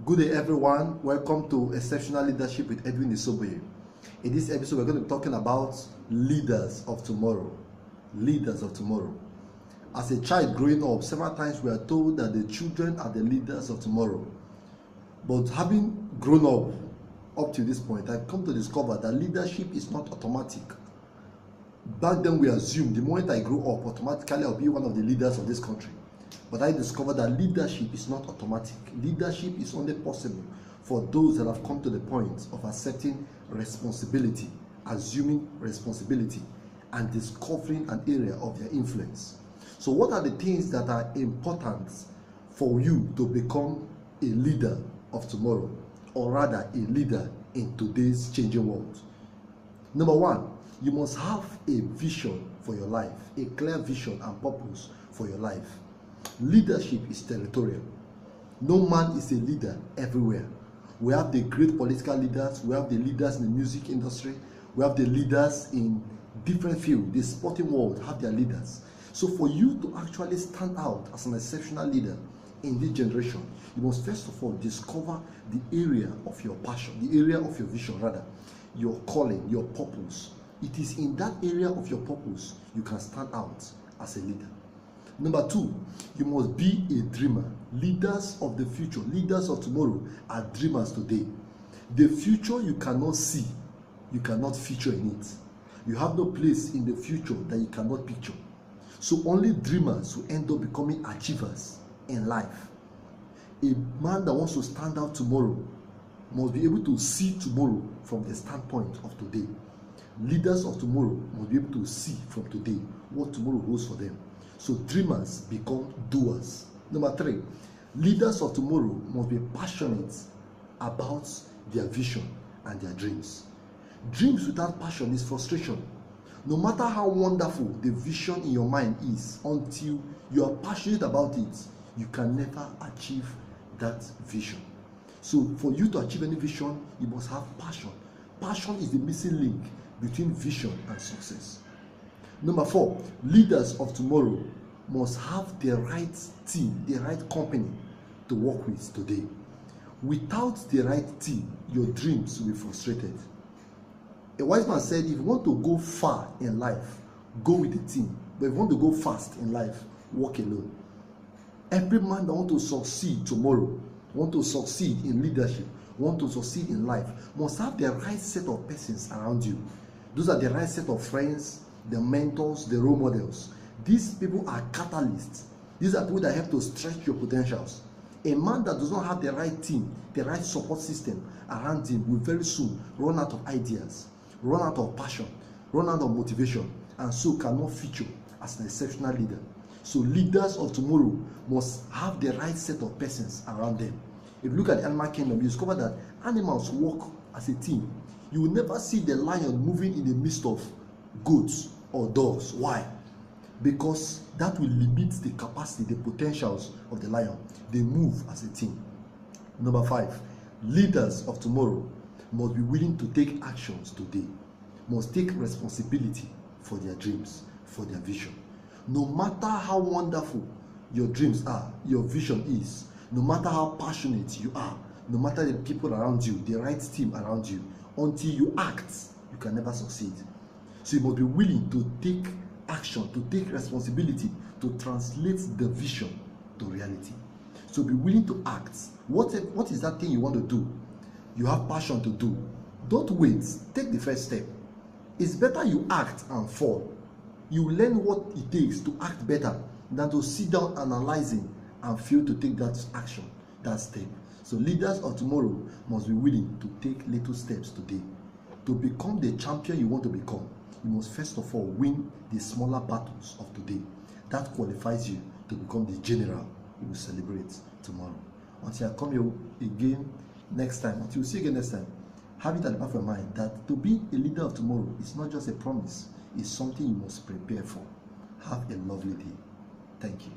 Good day, everyone. Welcome to Exceptional Leadership with Edwin Isoboye. In this episode, we're going to be talking about leaders of tomorrow. Leaders of tomorrow. As a child growing up, several times we are told that the children are the leaders of tomorrow. But having grown up to this point, I've come to discover that leadership is not automatic. Back then, we assumed the moment I grew up, automatically I'll be one of the leaders of this country. But I discovered that leadership is not automatic. Leadership is only possible for those that have come to the point of accepting responsibility, assuming responsibility, and discovering an area of their influence. So what are the things that are important for you to become a leader of tomorrow, or rather a leader in today's changing world? Number one, you must have a vision for your life, a clear vision and purpose for your life. Leadership is territorial. No man is a leader everywhere. We have the great political leaders, we have the leaders in the music industry, we have the leaders in different fields. The sporting world have their leaders. So for you to actually stand out as an exceptional leader in this generation, you must first of all discover the area of your passion, the area of your vision rather, your calling, your purpose. It is in that area of your purpose you can stand out as a leader. Number two, you must be a dreamer. Leaders of the future, leaders of tomorrow are dreamers today. The future you cannot see, you cannot feature in it. You have no place in the future that you cannot picture. So only dreamers will end up becoming achievers in life. A man that wants to stand out tomorrow must be able to see tomorrow from the standpoint of today. Leaders of tomorrow must be able to see from today what tomorrow holds for them. So dreamers become doers. Number three, leaders of tomorrow must be passionate about their vision and their dreams. Dreams without passion is frustration. No matter how wonderful the vision in your mind is, until you are passionate about it, you can never achieve that vision. So for you to achieve any vision, you must have passion. Passion is the missing link between vision and success. Number four, leaders of tomorrow must have the right team, the right company to work with today. Without the right team, your dreams will be frustrated. A wise man said, if you want to go far in life, go with a team. But if you want to go fast in life, walk alone. Every man that wants to succeed tomorrow, want to succeed in leadership, want to succeed in life, must have the right set of persons around you. Those are the right set of friends, the mentors, the role models. These people are catalysts. These are people that help to stretch your potentials. A man that does not have the right team, the right support system around him will very soon run out of ideas, run out of passion, run out of motivation, and so cannot feature as an exceptional leader. So leaders of tomorrow must have the right set of persons around them. If you look at the animal kingdom, you discover that animals work as a team. You will never see the lion moving in the midst of goats or dogs. Why? Because that will limit the capacity, the potentials of the lion. They move as a team. Number five, leaders of tomorrow must be willing to take actions today, must take responsibility for their dreams, for their vision. No matter how wonderful your dreams are, your vision is, no matter how passionate you are, no matter the people around you, the right team around you, until you act, you can never succeed. So you must be willing to take action, to take responsibility, to translate the vision to reality. So be willing to act. What is that thing you want to do? You have passion to do. Don't wait. Take the first step. It's better you act and fall. You learn what it takes to act better than to sit down analyzing and fail to take that action, that step. So leaders of tomorrow must be willing to take little steps today. To become the champion you want to become, you must first of all win the smaller battles of today. That qualifies you to become the general you will celebrate tomorrow. Until I come here again next time, until we see you again next time, have it at the back of your mind that to be a leader of tomorrow is not just a promise, it's something you must prepare for. Have a lovely day. Thank you.